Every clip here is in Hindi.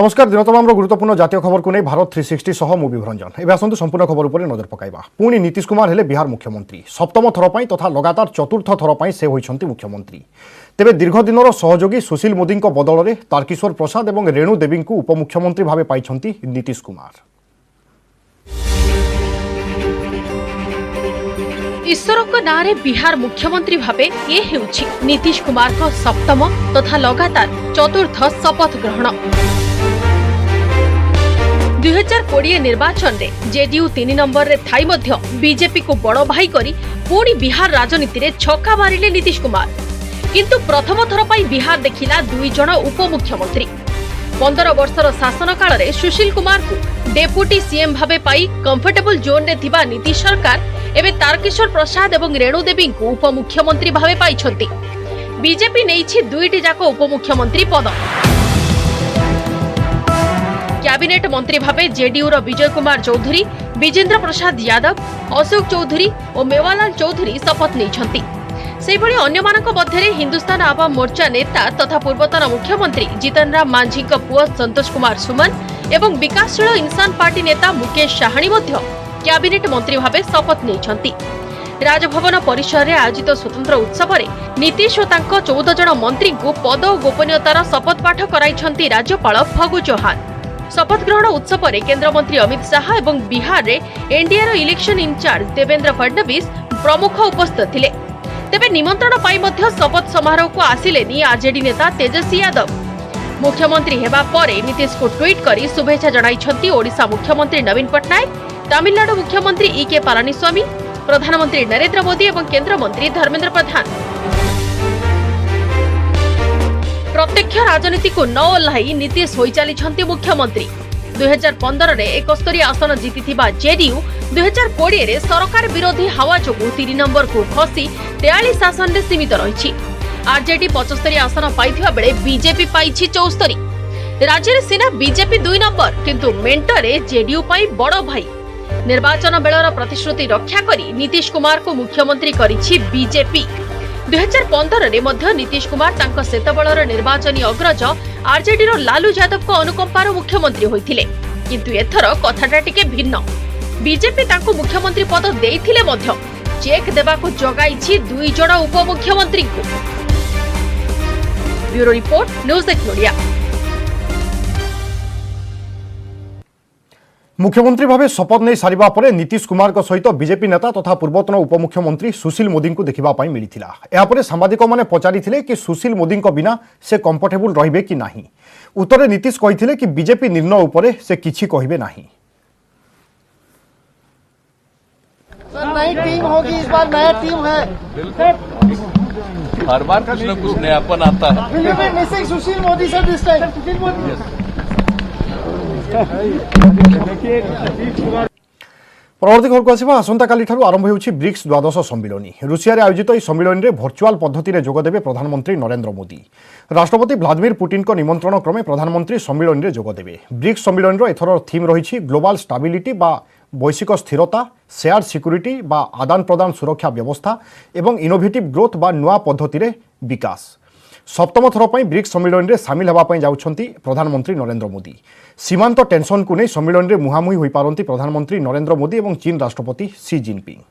नमस्कार दिनतमाम गुरुत्वपूर्ण जातीय खबर को नहीं भारत 360 सह मु विभरंजन एवं आसतु संपूर्ण खबर उपर नजर पकाइबा। पुणी नीतीश कुमार हेले बिहार मुख्यमंत्री सप्तम थर पर तथा लगातार चतुर्थ थर पर से होइछंती मुख्यमंत्री। तेबे दीर्घ दिनर सहयोगी सुशील मोदी बदल में तारकिशोर प्रसाद और रेणु देवी को उपमुख्यमंत्री भाव पाइछंती नीतीश कुमार। ईश्वर नाँ बिहार मुख्यमंत्री भावे ये हेउछि नीतीश कुमार को सप्तम तथा लगातार चतुर्थ शपथ ग्रहण। 2020 निर्वाचन में जेडीयू 3 नंबर रे थाई मध्य बीजेपी को बड़ भाई करी पुणी बिहार राजनीति रे छक्का मारिले नीतीश कुमार। किंतु प्रथम थर पाई बिहार देखिला 2 जण उपमुख्यमंत्री। 15 वर्षर शासन काल रे सुशील कुमार को डेपुटी सीएम भावे पाई कंफर्टेबल जोन रे थिबा नीतीश सरकार एवं तारकिशोर प्रसाद और रेणु देवी को उपमुख्यमंत्री भावे पाइछंती। बीजेपी नेइछि 2टी जाक उपमुख्यमंत्री पद। कैबिनेट मंत्री भावे जेडीयू रो विजय कुमार चौधरी, विजेंद्र प्रसाद यादव, अशोक चौधरी और मेवालाल चौधरी शपथ नेइछंती। सेहिभଳି अन्यमानक मध्यरे हिंदुस्तान आवाम मोर्चा नेता तथा पूर्वतन मुख्यमंत्री जीतन राम मांझी पुओ संतोष कुमार सुमन एवं विकासशील इंसान पार्टी नेता मुकेश साहानी मध्य कैबिनेट मंत्री भावे शपथ नेइछंती। राजभवन परिसर में आयोजित स्वतंत्र उत्सव में नीतीश और तांको 14 जन मंत्री को पद और गोपनीयतार शपथ पाठ कराइछंती राज्यपाल फगु चौहान। शपथ ग्रहण उत्सव में केंद्र मंत्री अमित शाह और बिहार रे NDA election incharge Devendra Fadnavis प्रमुख उपस्थित थिले। तेबे निमंत्रण पाई मध्य शपथ समारोह को आसिलेनी आरजेडी नेता तेजस्वी यादव। मुख्यमंत्री हेबा परे नीतीश को ट्वीट करी शुभेच्छा जणाइछंती ओडिशा मुख्यमंत्री नवीन पट्टनायक, तमिलनाडु मुख्यमंत्री ईके पलानीस्वामी, प्रधानमंत्री नरेंद्र मोदी और केंद्र मंत्री धर्मेंद्र प्रधान। प्रत्यक्ष राजनीति को न ओह्लाई नीतीश होई चलीछंती मुख्यमंत्री। 2015 रे 71 आसन जीतिथिबा जेडीयू 2020 रे सरकार विरोधी हावा जोगु 3 नंबर को खसी 43 आसन रे सीमित रहिछि। आरजेडी 75 आसन पाइथिबा बेले बीजेपी पाइछि 74। राज्य रे सिना बीजेपी 2 नंबर किंतु मेंटरे जेडीयू पाई बड़ भाई। निर्वाचन बेलर प्रतिश्रुति रक्षा करी नीतीश कुमार को मुख्यमंत्री करिछि बीजेपी। 2015 रे मध्य नीतीश कुमार तांको सेतबेलर निर्वाचनी अग्रज आरजेडी रो लालू यादव को अनुकंपार मुख्यमंत्री होइथिले। किंतु एथर कथाटा टिके भिन्न। बीजेपी तांको मुख्यमंत्री पद देइथिले मध्य चेक देबाको जगाइछि 2 जण उपमुख्यमंत्री को। Bureau report news 8 media. मुख्यमंत्री भावे शपथ नहीं सारिबा परे नीतीश कुमार को सहित बीजेपी नेता तथा पूर्वतन उपमुख्यमंत्री सुशील मोदी को देखिबा पाई मिलिथिला। एहा परे सांबादिक माने पचारिथिले कि सुशील मोदी को बिना से कंफर्टेबल रहिबे कि नाही। उत्तरे नीतीश कहिथिले कि बीजेपी निर्णय उपरे से किछि कहिबे नाही। सर नई टीम होगी, इस बार नया टीम है। हर बार कुछ न कुछ नयापन आता है। Will you be missing Sushil Modi sir this time? Sushil Modi. परवर्ती खबर को आसिबा। आसंता काली ठारू आरंभ होउछि ब्रिक्स द्वादश सम्मिलनी। रुषिया रे आयोजित यह सम्मिलनी रे भर्चुआल पद्धति रे जोग देबे प्रधानमंत्री नरेंद्र मोदी। राष्ट्रपति व्लादिमीर पुतिन को निमंत्रण क्रमे प्रधानमंत्री सम्मिलनी रे जोग देबे। ब्रिक्स सम्मिलनी रो एथर थीम रहिछि ग्लोबल स्टेबिलिटी बा वैश्विक स्थिरता, शेयर सिक्यूरिटी बा आदान प्रदान सुरक्षा व्यवस्था एवं इनोवेटिव ग्रोथ बा नुआ पद्धति रे विकास। सप्तम थर पर ब्रिक्स सम्मिलन में सामिल होगा जाउछंती प्रधानमंत्री नरेंद्र मोदी। सीमांत टेंशन को नहीं सम्मिलन में मुहांमुही होई पारंती प्रधानमंत्री नरेंद्र मोदी और चीन राष्ट्रपति सी जिनपिंग।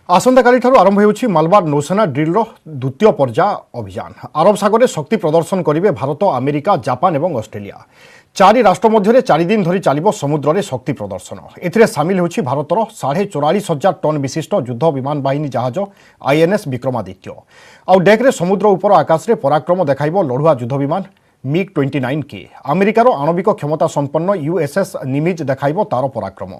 आसंता काली ठारू आरंभ होउछि मालबार नौसेना ड्रिल द्वितीय पर्याय अभियान। अरब सागर में शक्ति प्रदर्शन करेंगे भारत, अमेरिका, जापान और ऑस्ट्रेलिया। 4 राष्ट्र मध्य 4 दिन धरी चलिबो समुद्र रे शक्ति प्रदर्शन। एथिरे सामिल होछि भारतर 44,500 टन विशिष्ट युद्ध विमान बाहिनी जहाज आईएनएस विक्रमादित्य। आउ डेक्रे समुद्र उपर आकाश रे पराक्रम देखाइबो लढुआ युद्ध विमान मिग 29 के। अमेरिकार आणविक क्षमता संपन्न यूएसएस निमिज देखाइबो तार पराक्रम।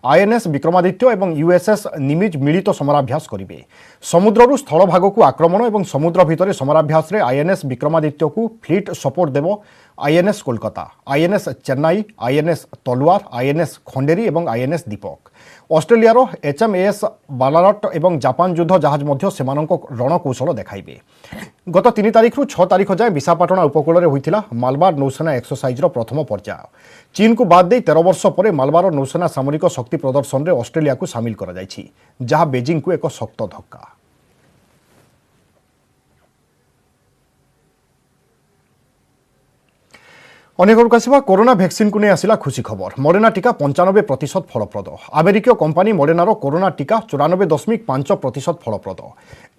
आईएनएस विक्रमादित्य एवं यूएसएस निमिज मिलित समराभ्यास करिवे। समुद्ररू स्थल भाग को आक्रमण और समुद्र भितर समराभ्यास रे आईएनएस विक्रमादित्य को फ्लीट सपोर्ट देव INS Kolkata, INS Chennai, INS Talwar, INS Khanderi और आईएनएस दीपक। ऑस्ट्रेलियार एचएमएएस बालारट और जापान युद्ध जहाज मध्य सेमानक रणकौशल देखाइबे। गत 3 तारिख रु 6 तारिख जाए विशाखापट्टनम उपकूल में होइथिला मालबार नौसेना एक्सरसाइजर प्रथम पर्याय। चीन को बाद दे 13 वर्ष पर मालबार नौसेना सामरिक शक्ति प्रदर्शन में ऑस्ट्रेलिया को सामिल करा जायछि, जहां बेजिंग को एक शक्त धक्का। अनेक आसवा कोरोना भैक्सीन को नहीं आसला खुशी खबर। मॉडर्ना टीका 95% फलप्रद। अमेरिकीय कंपानी मॉडर्नार कोरोना टीका 94.5% फलप्रद।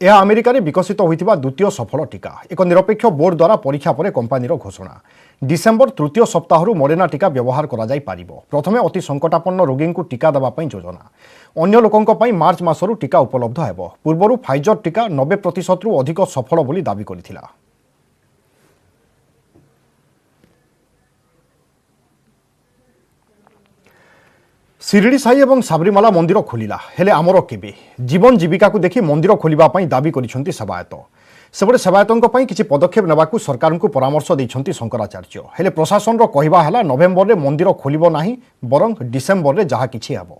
यह अमेरिका रे विकसित होइतिबा द्वितीय सफल टीका। एक निरपेक्ष बोर्ड द्वारा परीक्षा पर कंपानीर घोषणा। डिसेम्बर तृतीय सप्ताह मॉडर्ना टीका व्यवहार करा जाई पारिबो। प्रथमे अति संकटापन्न रोगी को टीका देवा पई योजना। अन्य लोकंक पई मार्च मासरू टीका उपलब्ध हेबो। पूर्वरु फाइजर टीका 90% रु अधिक सफल बोली दाबी करिथिला। शिरडी साई और सबरीमाला मंदिर खोलिला हेले आमर केबे जीवन जीविका को देखि मंदिर खोलिबा पई दाबी करिसेंती सेवायत। सेबडे सेवायतों पई किछि पदक्षेप नेबाकू सरकार को परामर्श दैछंती शंकराचार्य। हेले प्रशासन रो कहिबा हला नवेम्बर रे मंदिर खोलिबो नाही बरं डिसेम्बर रे जहा किछि हेबो।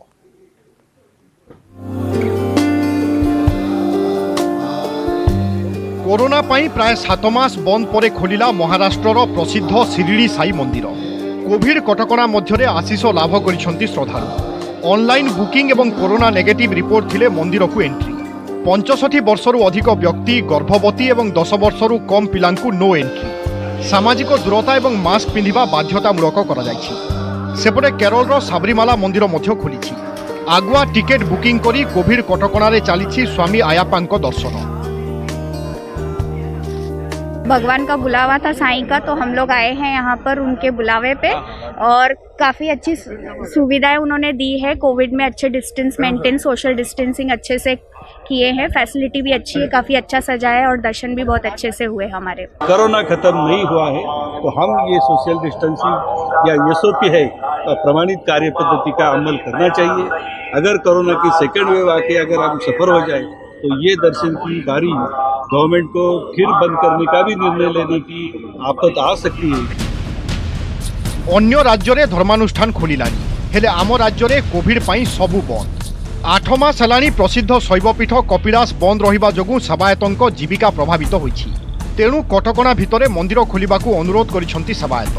कोरोना पई प्राय 7 मास बंद परे खोलिला महाराष्ट्रर प्रसिद्ध शिरडी साई मंदिर। कोविड कटकणा मध्य आशीष लाभ करिसेंती श्रद्धालु। ऑनलाइन बुकिंग एवं कोरोना नेगेटिव रिपोर्ट थिले मंदिर को एंट्री। 65 वर्षरु अधिक व्यक्ति, गर्भवती एवं 10 वर्षरु कम पिलांकु नो एंट्री। सामाजिक दूरता एवं मास्क पिंधिबा बाध्यतामूलक करा जायछि। सेपटे केरलर सबरीमाला मंदिर मध्य खोलिछि। आगुआ टिकेट बुकिंग करी कोविड कटकणा रे चालिछि स्वामी आयाप्पांक दर्शन। भगवान का बुलावा था साईं का, तो हम लोग आए हैं यहाँ पर उनके बुलावे पे, और काफ़ी अच्छी सुविधाएं उन्होंने दी है। कोविड में अच्छे डिस्टेंस मेंटेन, सोशल डिस्टेंसिंग अच्छे से किए हैं, फैसिलिटी भी अच्छी है, काफ़ी अच्छा सजा है और दर्शन भी बहुत अच्छे से हुए हमारे। कोरोना खत्म नहीं हुआ है तो हम ये सोशल डिस्टेंसिंग या एसओपी है प्रमाणित कार्य पद्धति का अमल करना चाहिए। अगर कोरोना की सेकेंड वेव आके अगर हम सफर हो जाए तो ये दर्शन की बारी गवर्नमेंट को फिर बंद करने का भी निर्णय लेने की आपत आ सकती है। अन्य राज्य रे धर्मानुष्ठान खोलिलानी हेले आम राज्य रे कोविड पई सबु बंद। 8 मास हेलानी प्रसिद्ध शैवपीठ कपिलास बंद रहिबा जोगु सेवायतंक जीविका प्रभावित होइछि। तेणु कटकणा भितरे मंदिर खोलिबाकू अनुरोध करिसेंती सेवायत।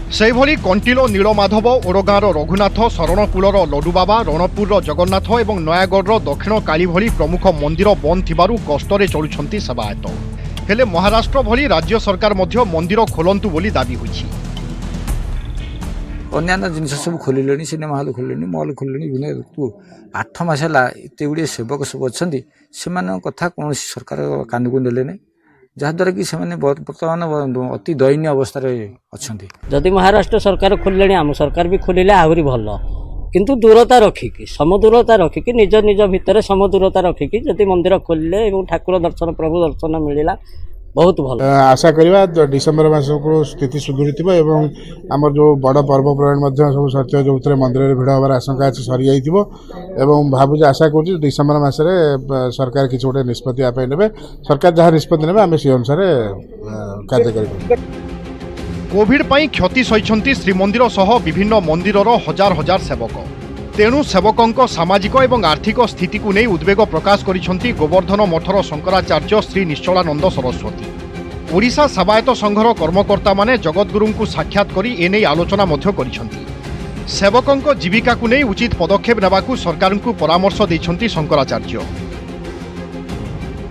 सेहिभली कंटिलो नीलमाधव, ओडगाँर रघुनाथ, शरणकूलर लडुबाबा, रणपुर जगन्नाथ एवं नयागढ़ दक्षिण काली भली प्रमुख मंदिर बंद थिबारु कष्टरे चलुछंती सेवायत। हेले महाराष्ट्र भली राज्य सरकार मध्य मंदिर खोलंतु बोली दाबी होइछि। अन्य जिन सब खोलिले, सिनेमा हल खोलिले, मल खोलिले, 8 मास एत गुड़े सेवक सब अच्छा से कथा कौन सरकार कान को नेले नहीं, जहाद्वारा कि बर्तमान अति दयनीय अवस्था अच्छा। जदि महाराष्ट्र सरकार खोलिले आम सरकार भी खोलिले आहरी भल, किंतु दूरता रखिकी समदूरता रखिकी निज निज भितर समदूरता रखिकी जदि मंदिर खोलिले और ठाकुर दर्शन प्रभु दर्शन मिलला बहुत भल। आशा करवा डिसेम्बर मास को स्थिति सुधुरी एवं आम जो बड़ पर्वपर्वाणी सब सत्य जो मंदिर में भिड़ हमार आशंका अच्छे सरी जाइए। भावुँ आशा कर डिसेम्बर मासरे सरकार किसी गोटे निष्पत्ति आप ने सरकार जहाँ निष्पत्ति ने आम से अनुसार कार्य कर। कोविड पई क्षति सहिछंती श्रीमंदिर सह विभिन्न मंदिरर हजार हजार सेवक। तेणु सेवकंक सामाजिक एवं आर्थिक स्थिति को नहीं उद्वेग प्रकाश करिछंती गोवर्धन मठर शंकराचार्य श्री निश्चलानंद सरस्वती। ओडिशा सेवायत संघर कर्मकर्ता माने जगद्गुरु को साक्षात करी एने आलोचना मध्य करिछंती। सेवकंक जीविका को नहीं उचित पदक्षेप नेबाकू सरकार को परामर्श दैछंती शंकराचार्य।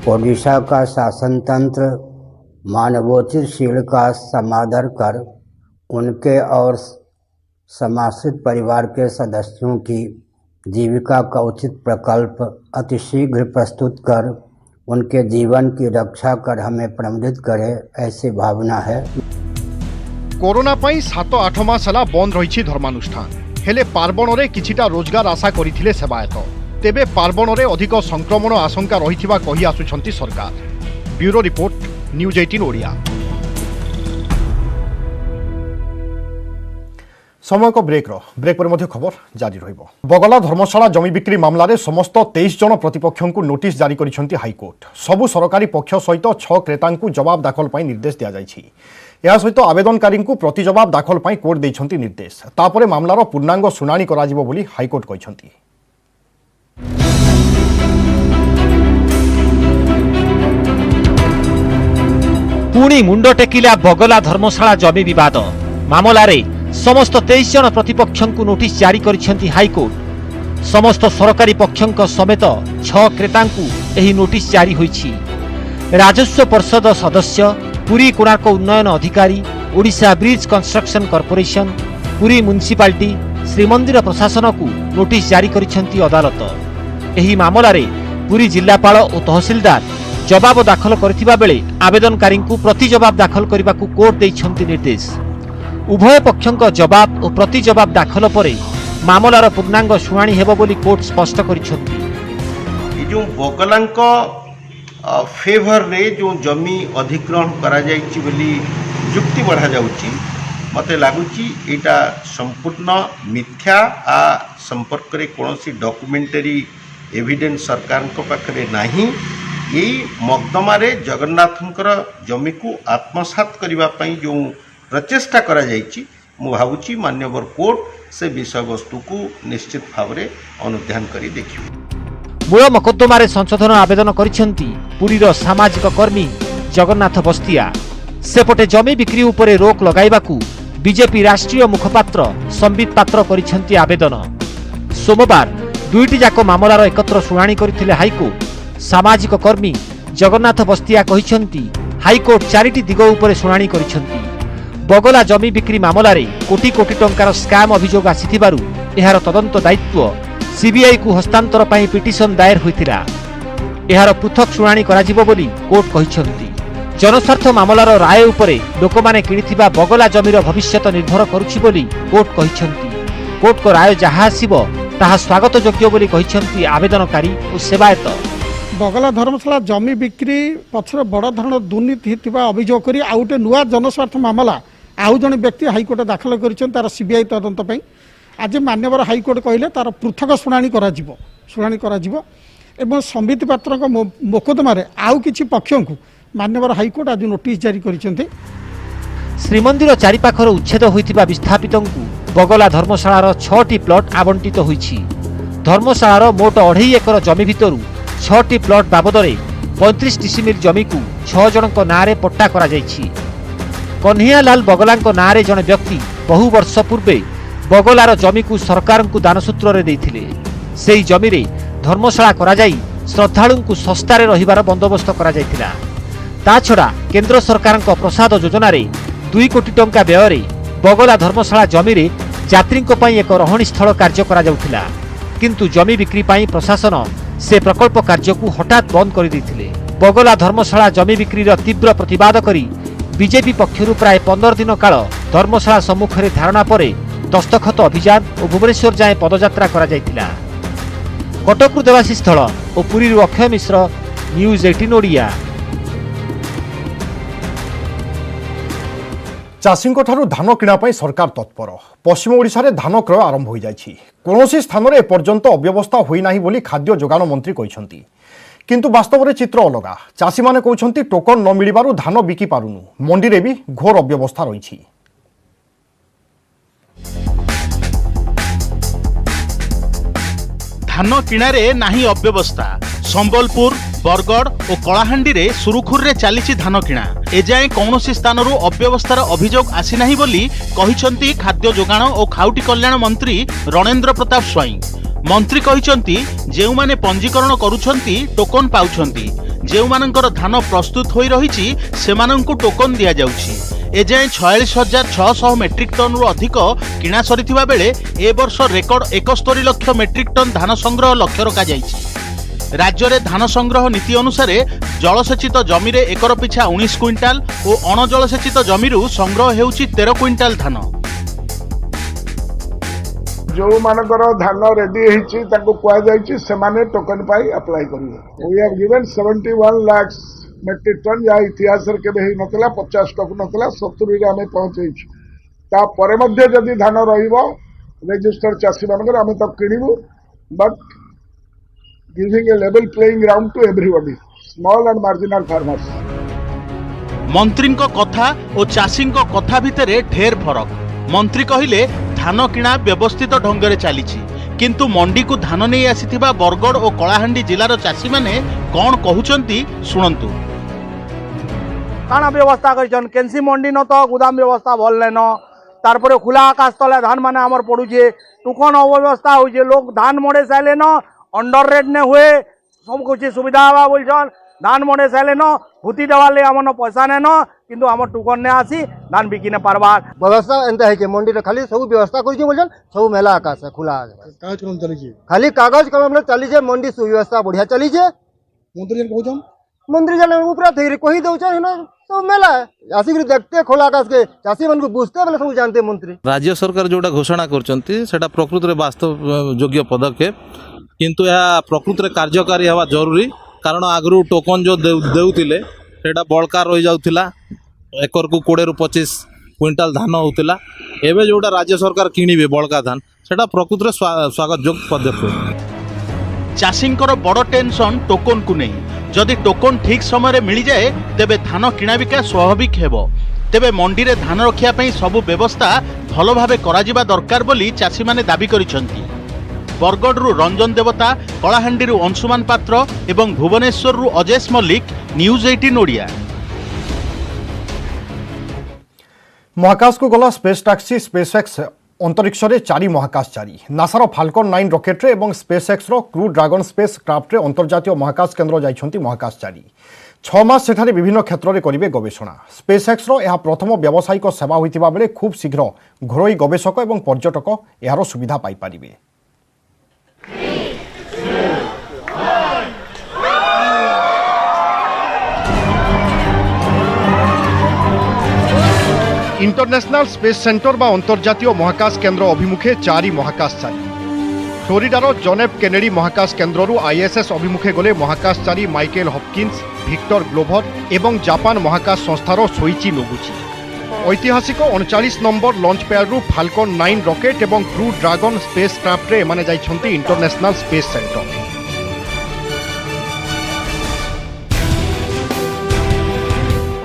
ओडिशा का शासन तंत्र मानवोचित शील का समादर कर उनके और समाश्रित परिवार के सदस्यों की जीविका का उचित प्रकल्प अतिशीघ्र प्रस्तुत कर उनके जीवन की रक्षा कर हमें प्रमुदित करे, ऐसी भावना है। कोरोना पई 7-8 मास हला बंद रहिछि धर्मानुष्ठान। हेले पार्वण रे किछिटा रोजगार आशा करिथिले सेवायत। तेबे पार्वण रे अधिक संक्रमण आशंका रहिथिबा कहि आसुछंती सरकार। Bureau report, news 18 Odia. समय को ब्रेक पर मध्य खबर जारी रहिबो। बगला धर्मशाला जमी बिक्री मामला रे समस्त 23 जन प्रतिपक्षों को नोटिस जारी करिसेंती हाईकोर्ट। सबु सरकारी पक्ष सहित 6 क्रेतांकु जवाब दाखल पई निर्देश दिया जायछि। या सहित आवेदनकारी को प्रति जवाब दाखल पई कोर्ट दैछंती निर्देश। तापरे मामलार पूर्णांग शुनानी कराजिबो बोली हाईकोर्ट कहिसंती। पुणी मुंड टेकिला बगला धर्मशाला जमी विवाद मामला रे समस्त 23 जन प्रतिपक्षों को नोटिस जारी करिसेंती हाईकोर्ट। समस्त सरकारी पक्षों समेत 6 क्रेतांकु एही नोटिस जारी होईछि। राजस्व परिषद सदस्य, पुरी कोणार्क उन्नयन अधिकारी Odisha bridge construction corporation Puri municipality Shrimandir प्रशासन को नोटिस जारी करिसेंती अदालत। एही मामलारे पुरी जिल्लापाल और तहसीलदार जवाब दाखल करथिबा बेले आवेदनकारी को प्रति जवाब दाखल करने को कोर्ट देइछंती निर्देश। उभय पक्षों जवाब और प्रति जवाब दाखल पर मामलार पूर्णांग शुणाणी हेबो बोली कोर्ट स्पष्ट करिसेंती। जो बगलांक फेवर रे जो जमी अधिग्रहण करा जाइछि बोली युक्ति बढ़ा जाउछि मते लागुछि एटा संपूर्ण मिथ्या आ संपर्क रे कोनोसी डॉक्यूमेंटरी एविडेंस सरकार को पाखरे नाही। यही मकदमा रे जगन्नाथंकर जमी को आत्मसात करबा पई जो प्रचेष्टा करा जाइछि मु भाबुछि मान्यवर कोर्ट से विषय वस्तु को निश्चित भाव रे अनुध्यान करी देखिबे। मूल मकद्दमारे संशोधन आवेदन करिसेंती पुरीर सामाजिक कर्मी जगन्नाथ बस्तिया। सेपटे जमी बिक्री उपरे रोक लगाइबाकू बीजेपी राष्ट्रीय मुखपात्र संबित पात्र करिसेंती आवेदन। सोमवार दुईटी जाक मामलार एकत्र शुणाणी करथिले हाईकोर्ट। सामाजिक कर्मी जगन्नाथ बस्तिया कहिसेंती हाईकोर्ट चारिटी दिग उपरे शुणाणी करिसेंती। बगला जमी बिक्री मामलारे कोटी कोटी टंकार स्काम अभियोग आसिथिबारु एहार तदंत दायित्व सीबीआई को हस्तांतर पाई पिटिशन दायर होइतिला। एहार पृथक शुणाणी कराजिबो बोली कोर्ट कहिसेंती। जनस्वार्थ मामलार राय उपरे लोकमाने किणिथिबा बगला जमीर भविष्यत निर्भर करुछि बोली कोर्ट कहिसेंती। कोर्ट को राय जहा आसिबो ताहा स्वागत योग्य बोली कहिसेंती आवेदनकारी और सेवायत। बगला धर्मशाला जमी बिक्री पछरे बड़ धरण दुर्नीति होता अभियोग करी आउ गोटे नुआ जनस्वार्थ मामला आउ जड़े व्यक्ति हाईकोर्ट दाखल कर तार सीबीआई तदंत ପାଇଁ आज मान्यवर हाईकोर्ट कहले तार पृथक शुणाणी करा एवं संबित पात्र मोकदमार आउ किछि पक्षों को मान्यवर हाईकोर्ट आज नोटिस जारी करिसेंते। श्रीमंदिर चारिपाखर उच्छेद होइतिबा विस्थापितों बगला धर्मशालार 6टी प्लट आवंटित होइछि। धर्मशालार मोट 2.5 एकर जमी भितरु 6टी प्लट बाबदरे 35 डिसिमिल जमी को 6 जनक नारे पट्टा करा जाइछि। कन्हैयालाल बगलांक नारे जने व्यक्ति बहु वर्ष पूर्वे बगलार जमी को सरकार को दानसूत्र रे देइथिले। सेही जमी रे धर्मशाला करा जाई श्रद्धालु को सस्तारे रहिबार बंदोबस्त करा जाइथिला। ता छड़ा केंद्र सरकार प्रसाद योजना रे 2 कोटी टंका व्यय रे बगला धर्मशाला जमी रे यात्री पई एक रहणी स्थल कार्य करा जाउथिला। किंतु जमी बिक्री पई प्रशासन से प्रकल्प कार्य को हठात बंद कर देथिले। बगला धर्मशाला जमी बिक्रीर तीव्र प्रतिवाद करी बीजेपी पक्षरु प्राय 15 दिन काल धर्मशाला सम्मुख में धारणा परे दस्तखत अभियान और भुवनेश्वर जाए पदयात्रा करा जायतिला। कटकरु देवासी स्थल और पुरी अक्षय मिश्र न्यूज 18 ओडिया। चाषी धान किणा सरकार तत्पर। पश्चिम ओडिशा रे धान क्रय आरंभ हो जाइछि। कोनोसी स्थान में एपर्यंत अव्यवस्था होई नाही बोली खाद्य जोगाण मंत्री कहिसंती। किंतु वास्तव में चित्र अलगा। चाषी माने कहउछंती टोकन न मिलिबारु धान बिकी पारुनु। मंडी रे भी घोर अव्यवस्था रहिछि। धान किणारे नाही अव्यवस्था। संबलपुर बरगड़ और कलाहांडी रे सुरुखुर रे चलीछि धान किणा। एजाए कौनसी स्थानरू अव्यवस्थार अभियोग आसी नाही बोली कहिसंती खाद्य जोगाण और खाउटी कल्याण मंत्री रणेंद्र प्रताप स्वाई। मंत्री कहिसंती जेउ माने पंजीकरण करूछंती टोकन पाउछंती। जेउ मानकर धान प्रस्तुत होई रहिछि सेमानंकु टोकन दिया जाउछि। एजाए 46,600 मेट्रिक टन रु अधिक किणा सरिथिबा बेले ए वर्ष रेकर्ड 71 लाख मेट्रिक टन धान संग्रह लक्ष्य रखा जाइछि। राज्य में धान संग्रह नीति अनुसार जलसेचित जमी रे एकर पिछा 19 क्विंटाल और अणजलसेचित जमीरू संग्रह हेउछि 13 क्विंटाल धान। जो मानकर धान रेडी होइछि ताको कुआ जाइछि सेमाने टोकन पाई अप्लाई करिवे। We have given 71 lakh metric tonne या इतिहास रे केबे ही नतला 50 टक नतला 70 रे हमें पहुंचैछि। ता परे मध्ये जदि धान रहिबो रजिस्टर्ड चाषी मानकर हमें तब किनिबु but giving a level playing ground to everybody small and marginal farmers. मंत्री कथा और चाषी कथा भितर ढेर फरक। मंत्री कहिले धान किणा व्यवस्थित ढंगरे चलीछि किंतु मंडी को धान नहीं आसीथिबा बरगड़ और कलाहांडी जिलार चाषी माने कौन कहउचंती शुणंतु। काना व्यवस्था करिछन केनसी मंडी न तो गोदाम व्यवस्था भल लेन तारपरे खुला आकाश तले धान माने हमर पडुजे टुकन अव्यवस्था होजे। लोग धान मडे साइले न अंडर रेट ने हुए सब कुछ सुविधा हवा बोलछन। धान मडे साइले न भूति देवाले हमन पैसा ने न किंतु आम टोकन ने आसी धान बिकी न पारबार व्यवस्था एंता है कि मंडी रे खाली सब व्यवस्था कर बोलन सब मेला आकाश है खुला कागज कलम चली खाली कागज कलम चली जे मंडी सुव्यवस्था बढ़िया चली जे मंत्री जन कहछन मंत्री जन ऊपर थे कही दउछन है सब मेला आसिक देखते खोला आकाश के चाषी मन को बुझते बेले सब जानते मंत्री राज्य सरकार जोटा घोषणा करचंती सेटा प्रकृत रे वास्तव योग्य पदक्षेप किंतु यह प्रकृत रे कार्यकारी हवा जरूरी कारण आगरू टोकन जो देउतिले सेटा बळका रहि जाउतिला एकर को 20 ରୁ 25 क्विंटाल धान होतिला एबे जोटा राज्य सरकार किनिबे बळका धान सेटा प्रकृत रे स्वागत योग्य पदक्षेप चाषींकर बड़ टेंशन टोकन को नहीं जदि टोकन ठीक समय मिल जाए तेबे धान किणा बिका स्वाभाविक हेबो तेबे मंडी रे धान रखिया पई सबु व्यवस्था भलो भाबे कराजिबा दरकार बोली चाषी माने दाबी करिसंती। बरगढ़ रंजन देवता कलाहांडी अंशुमान पात्र एवं भुवनेश्वर अजेश मल्लिक न्यूज 18 ओडिया। महाकाश को गला स्पेस टैक्सी स्पेसएक्स अंतरिक्ष रे 4 महाकाशचारी नासार फाल्कन 9 रॉकेट रे एवं स्पेसएक्स रो क्रू ड्रैगन स्पेस क्राफ्ट रे अंतर्जातीय महाकाश केन्द्र जाइछंती महाकाशचारी 6 मास सेठारे विभिन्न क्षेत्र रे करिवे गवेषणा स्पेसएक्स रो यह प्रथम व्यावसायिक सेवा होइतिबा बेले खूब शीघ्र घरोई गवेषक एवं पर्यटक यार सुविधा पाई पारिबे। इंटरनेशनल स्पेस सेंटर बा अंतर्जातीय महाकाश केन्द्र अभिमुखे 4 महाकाशचारी फ्लोरिडार जॉन एफ केनेडी महाकाश केन्द्ररू आईएसएस अभिमुखे गले महाकाशचारी माइकेल हॉपकिन्स विक्टर ग्लोभर एवं जापान महाकाश संस्थार सोइची नोगुची ऐतिहासिक 39 number launch pad falcon 9 rocket एवं क्रू ड्रैगन स्पेस क्राफ्ट रे एमाने जाइछंती इंटरनेशनल स्पेस सेंटर।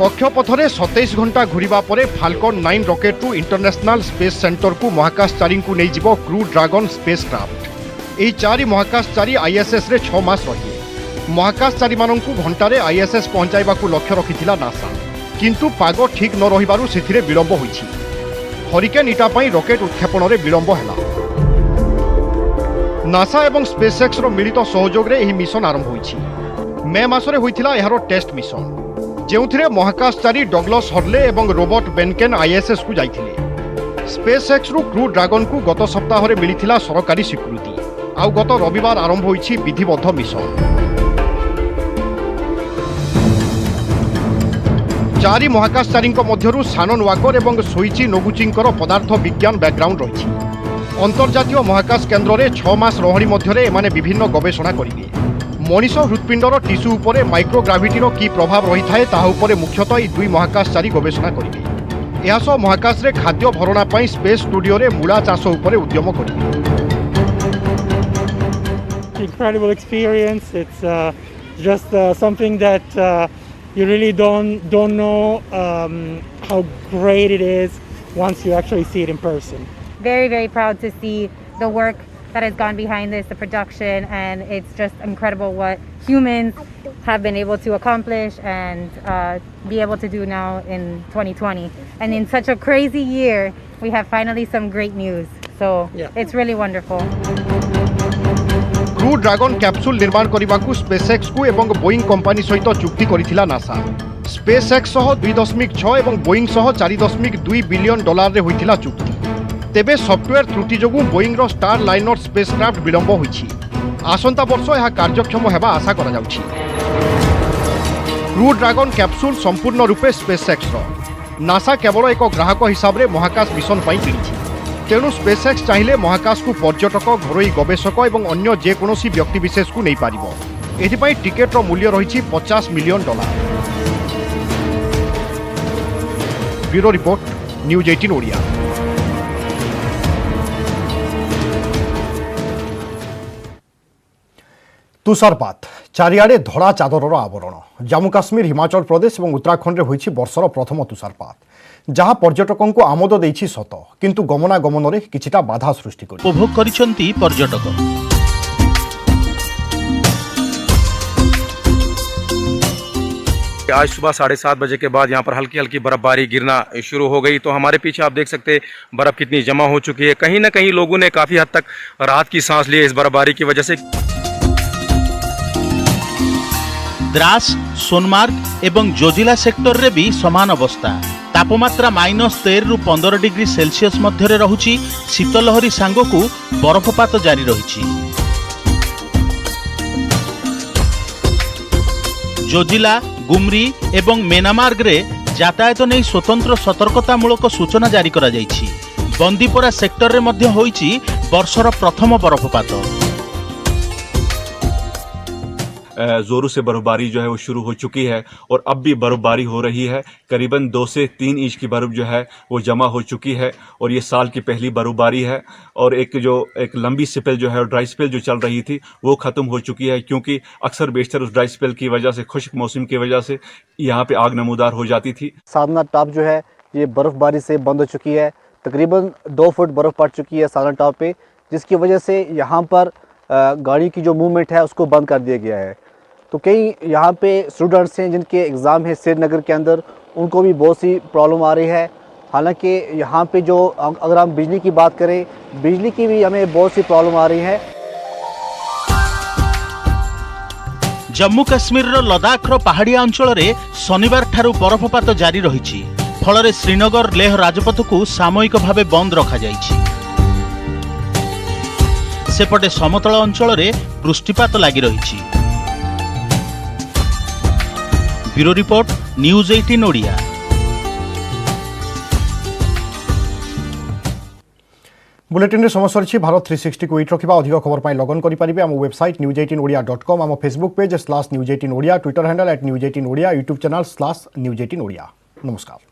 कक्षपथरे 27 घंटा घुरिबा परे फाल्कन 9 रॉकेट रु इंटरनेशनल स्पेस सेंटर को महाकाशचारी को नहीं जीवो क्रू ड्रैगन स्पेस क्राफ्ट एही 4 महाकाशचारी आईएसएस रे 6 मास रहिए महाकाशचारी माननकु घंटारे आईएसएस पहुंचाइबा को लक्ष्य रखिथिला नासा किंतु पाग ठीक न रहिबारु सेथिरे विलंब होइछि हरिकेन इटा पई रॉकेट उत्क्षेपण रे विलंब हैला नासा एवं स्पेसएक्स रो मिलित सहयोग रे एही मिशन आरंभ होइछि मे मासरे होइथिला एहारो टेस्ट मिशन जेउथिरे महाकाशचारी डगलस हर्ले एवं रोबर्ट बेनकेन आईएसएस को जाइथिले स्पेसएक्स रु क्रू ड्रैगन को गत सप्ताह रे मिलिथिला सरकारी स्वीकृति आउ गत रविवार आरंभ होइछि विधिबद्ध मिशन 4 महाकाशचारी मध्यरु सानन वाकर एवं सोइची नोगुचींकर पदार्थ विज्ञान बैकग्राउंड रही अंतर्जातीय महाकाश केन्द्र रे 6 मास रही मध्यरे एमाने विभिन्न गवेषणा करिवे मनीष हृत्पिंडर टिश्यू उपरे माइक्रोग्राविटीर की प्रभाव रही थाए ताहा उपरे मुख्यतः ई 2 महाकाशचारी गवेषणा करिवे एहासह महाकाश रे खाद्य भरणा पई स्पेस स्टूडियो रे मूला चाष उपरे उद्यम करिवे। Incredible experience. It's just something that you really don't know how great it is once you actually see it in person. Very proud to see the work that has gone behind this, the production, and it's just incredible what humans have been able to accomplish and be able to do now in 2020. And in such a crazy year, we have finally some great news. So it's really wonderful. Crew dragon capsule निर्माण करने स्पेसएक्स को एवं बोइंग कंपनी सहित चुक्ति करिथिला नासा स्पेसएक्स सह 2.6 और बोइंग सह 4.2 बिलियन डॉलर रे होइथिला चुक्ति तेबे सॉफ्टवेयर त्रुटि जोगु बोइंग रो स्टार लाइनर स्पेसक्राफ्ट विलंब होइछि आसंता वर्ष यह कार्यक्षम हेबा आशा करा जाउछि। क्रू ड्रैगन कैप्सूल संपूर्ण रूपे स्पेसएक्स रो नासा केवल एक ग्राहक हिसाब रे महाकाश मिशन पई किनिछि तेणु स्पेसएक्स चाहिए महाकाश को पर्यटक घरोई गवेषक और अन्य जेकोसी व्यक्तिविशेष को नहीं पारिबो एथिपाई टिकेट रो मूल्य रही $50 मिलियन। Bureau report news 18 Odia. तुषारपात चारिआडे धड़ा चादर आवरण जम्मू काश्मीर हिमाचल प्रदेश और उत्तराखंड में होइछि वर्षर प्रथम तुषारपात जहाँ पर्यटकों को आमोद देइछि सत किंतु गमनागमन रे किछिटा बाधा सृष्टि करि उपभोग करिसंती पर्यटक। आज सुबह 7:30 बजे के बाद यहाँ पर हल्की हल्की बर्फबारी गिरना शुरू हो गई तो हमारे पीछे आप देख सकते हैं बर्फ कितनी जमा हो चुकी है। कहीं ना कहीं लोगों ने काफी हद तक राहत की सांस ली इस बर्फबारी की वजह से। द्रास सोनमार्ग एवं जोजिला सेक्टर रे भी समान अवस्था। तापमात्रा -13 रु 15 डिग्री सेल्सियस मध्य रहुछि। शीतलहरी सांगकु बरफपात जारी रहिछि। जोजिला गुमरी एवं मेनामार्ग रे यातायात नहीं स्वतंत्र सतर्कतामूलक सूचना जारी करा जाइछि। बंदीपोरा सेक्टर रे मध्य होइछि वर्षर प्रथम बरफपात। जोरों से बर्फबारी जो है वो शुरू हो चुकी है और अब भी बर्फबारी हो रही है। करीबन 2 से 3 इंच की बर्फ जो है वो जमा हो चुकी है और ये साल की पहली बर्फबारी है। और एक लंबी स्पेल जो है ड्राई स्पेल जो चल रही थी वो ख़त्म हो चुकी है, क्योंकि अक्सर बेशतर उस ड्राई स्पेल की वजह से, खुश्क मौसम की वजह से यहाँ पे आग नमूदार हो जाती थी। साधना टॉप जो है ये बर्फबारी से बंद हो चुकी है। तकरीबन 2 फुट बर्फ पड़ चुकी है साधना टॉप पे, जिसकी वजह से यहाँ पर गाड़ी की जो मूवमेंट है उसको बंद कर दिया गया है। तो कई यहाँ पे स्टूडेंट्स हैं जिनके एग्ज़ाम है श्रीनगर के अंदर, उनको भी बहुत सी प्रॉब्लम आ रही है। हालांकि यहाँ पे जो अगर हम बिजली की बात करें, बिजली की भी हमें बहुत सी प्रॉब्लम आ रही है। जम्मू काश्मीर लदाख पहाड़िया अंचल रे शनिवार ठारू बरफपात जारी रही। फल श्रीनगर लेह राजपथ को सामयिक भाव बंद रखा जाइछि। सेपटे समतल अंचल रे वृष्टिपात लगी रही। Bureau report news 18 Odia. Bulletin समय सरी। भारत 360 को इट रखा। अधिक खबर पर लगन करेंगे आम वेबसाइट news18odia.com, आम Facebook page /news18odia, Twitter handle @news18odia, YouTube channel /news18odia। नमस्कार।